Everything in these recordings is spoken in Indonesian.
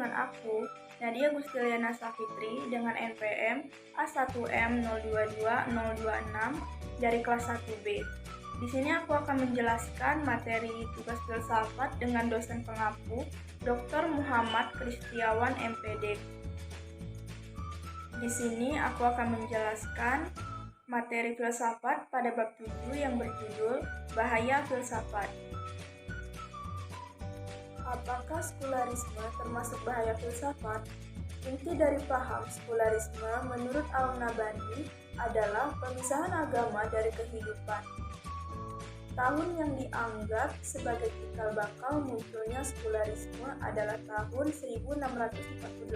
dengan aku, Nadia Gustiliana Safitri dengan NPM A1M022026 dari kelas 1B. Di sini aku akan menjelaskan materi tugas filsafat dengan dosen pengampu, Dr. Muhammad Kristiawan MPD. Di sini aku akan menjelaskan materi filsafat pada bab 7 yang berjudul Bahaya Filsafat. Apakah sekularisme termasuk bahaya filsafat? Inti dari paham sekularisme menurut Al-Nabhani adalah pemisahan agama dari kehidupan. Tahun yang dianggap sebagai cikal bakal munculnya sekularisme adalah tahun 1648.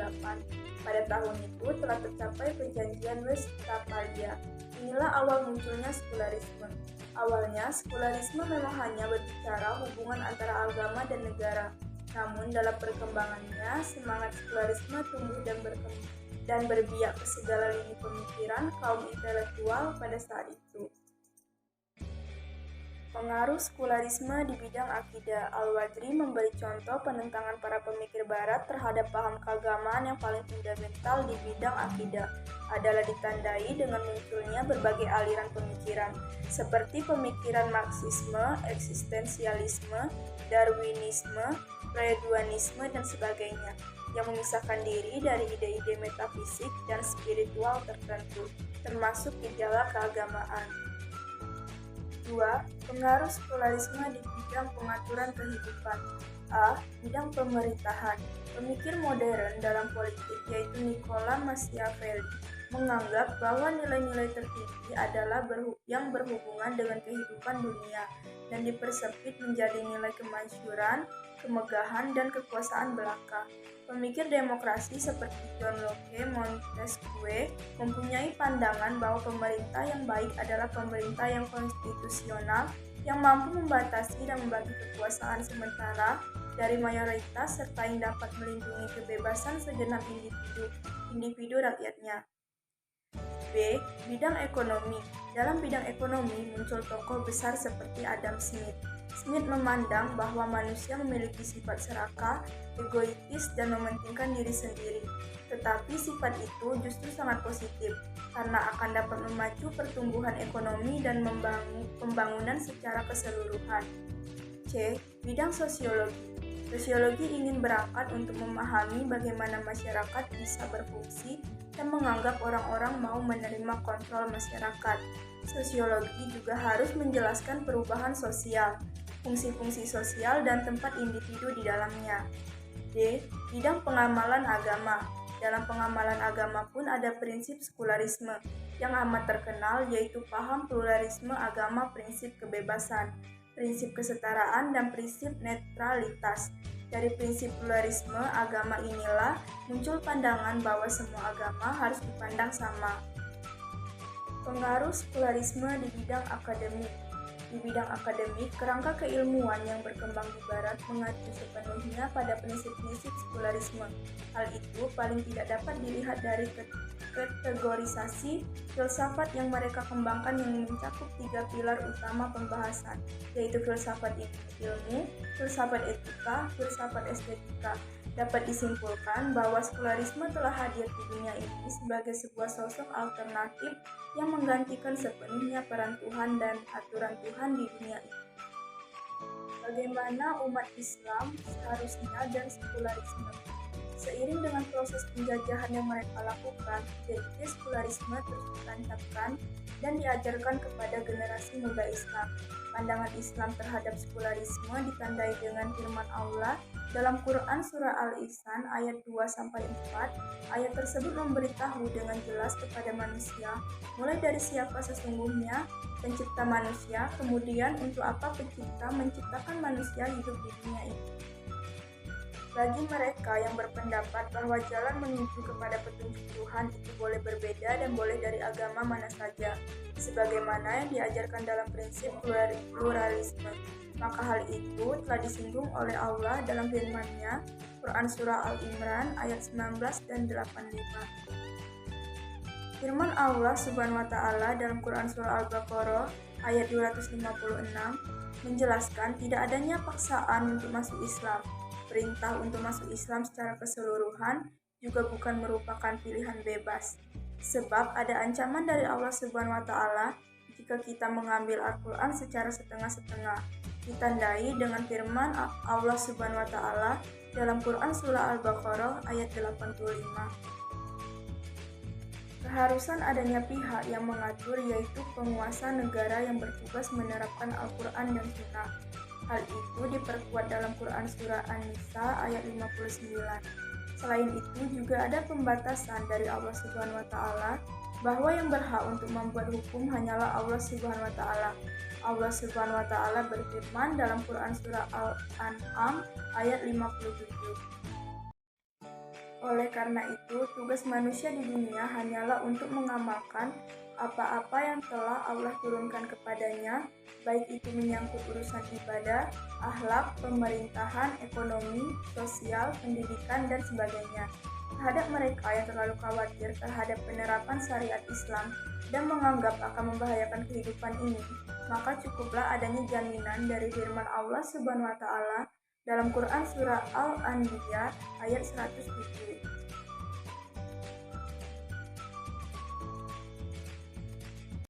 Pada tahun itu telah tercapai perjanjian Westphalia. Inilah awal munculnya sekularisme. Awalnya, sekularisme memang hanya berbicara hubungan antara agama dan negara. Namun dalam perkembangannya, semangat sekularisme tumbuh dan berbiak ke segala lini pemikiran kaum intelektual pada saat itu. Pengaruh sekularisme di bidang akidah. Al-Wadri memberi contoh penentangan para pemikir barat terhadap paham keagamaan yang paling fundamental di bidang akidah adalah ditandai dengan munculnya berbagai aliran pemikiran seperti pemikiran Marxisme, eksistensialisme, Darwinisme, Freudianisme, dan sebagainya yang memisahkan diri dari ide-ide metafisik dan spiritual tertentu, termasuk gejala keagamaan. 2. Pengaruh sekularisme di bidang pengaturan kehidupan. A. Bidang pemerintahan. Pemikir modern dalam politik yaitu Nicola Machiavelli menganggap bahwa nilai-nilai tertinggi adalah yang berhubungan dengan kehidupan dunia dan dipersempit menjadi nilai kemasyhuran, kemegahan, dan kekuasaan belaka. Pemikir demokrasi seperti John Locke Montesquieu mempunyai pandangan bahwa pemerintah yang baik adalah pemerintah yang konstitusional yang mampu membatasi dan membagi kekuasaan sementara dari mayoritas serta yang dapat melindungi kebebasan segenap individu rakyatnya. B. Bidang ekonomi. Dalam bidang ekonomi muncul tokoh besar seperti Adam Smith. Smith memandang bahwa manusia memiliki sifat serakah, egoistis, dan mementingkan diri sendiri. Tetapi sifat itu justru sangat positif, karena akan dapat memacu pertumbuhan ekonomi dan pembangunan secara keseluruhan. C. Bidang sosiologi. Sosiologi ingin berangkat untuk memahami bagaimana masyarakat bisa berfungsi dan menganggap orang-orang mau menerima kontrol masyarakat. Sosiologi juga harus menjelaskan perubahan sosial, fungsi-fungsi sosial, dan tempat individu di dalamnya. D. Bidang pengamalan agama. Dalam pengamalan agama pun ada prinsip sekularisme yang amat terkenal, yaitu paham pluralisme agama, prinsip kebebasan, prinsip kesetaraan, dan prinsip netralitas. Dari prinsip pluralisme agama inilah muncul pandangan bahwa semua agama harus dipandang sama. Pengaruh sekularisme di bidang akademik. Di bidang akademik, kerangka keilmuan yang berkembang di Barat mengacu sepenuhnya pada prinsip-prinsip sekularisme. Hal itu paling tidak dapat dilihat dari kategorisasi filsafat yang mereka kembangkan yang mencakup 3 pilar utama pembahasan, yaitu filsafat ilmu, filsafat etika, filsafat estetika. Dapat disimpulkan bahwa sekularisme telah hadir di dunia ini sebagai sebuah sosok alternatif yang menggantikan sepenuhnya peran Tuhan dan aturan Tuhan di dunia ini. Bagaimana umat Islam seharusnya dan sekularisme? Seiring dengan proses penjajahan yang mereka lakukan, ide sekularisme terus ditancapkan dan diajarkan kepada generasi muda Islam. Pandangan Islam terhadap sekularisme ditandai dengan firman Allah dalam Quran Surah Al-Insan ayat 2-4. Ayat tersebut memberitahu dengan jelas kepada manusia, mulai dari siapa sesungguhnya pencipta manusia, kemudian untuk apa pencipta menciptakan manusia hidup di dunia ini. Bagi mereka yang berpendapat bahwa jalan menuju kepada petunjuk Tuhan itu boleh berbeda dan boleh dari agama mana saja, sebagaimana yang diajarkan dalam prinsip pluralisme, maka hal itu telah disinggung oleh Allah dalam firman-Nya, Quran Surah Al-Imran ayat 19 dan 85. Firman Allah Subhanahu wa Ta'ala dalam Quran Surah Al-Baqarah ayat 256 menjelaskan tidak adanya paksaan untuk masuk Islam. perintah untuk masuk Islam secara keseluruhan juga bukan merupakan pilihan bebas. Sebab ada ancaman dari Allah Subhanahu wa taala jika kita mengambil Al-Qur'an secara setengah-setengah. Ditandai dengan firman Allah Subhanahu wa taala dalam Quran surah Al-Baqarah ayat 85. Keharusan adanya pihak yang mengatur yaitu penguasa negara yang bertugas menerapkan Al-Quran dan Sunnah. Hal itu diperkuat dalam Quran surah An-Nisa ayat 59. Selain itu juga ada pembatasan dari Allah Subhanahu wa taala bahwa yang berhak untuk membuat hukum hanyalah Allah Subhanahu wa taala. Allah Subhanahu wa taala berfirman dalam Quran surah Al-An'am ayat 57. Oleh karena itu, tugas manusia di dunia hanyalah untuk mengamalkan apa-apa yang telah Allah turunkan kepadanya, baik itu menyangkut urusan ibadah, akhlak, pemerintahan, ekonomi, sosial, pendidikan, dan sebagainya. Terhadap mereka yang terlalu khawatir terhadap penerapan syariat Islam dan menganggap akan membahayakan kehidupan ini, maka cukuplah adanya jaminan dari firman Allah Subhanahu wa taala dalam Quran surah Al-Anbiya ayat 107.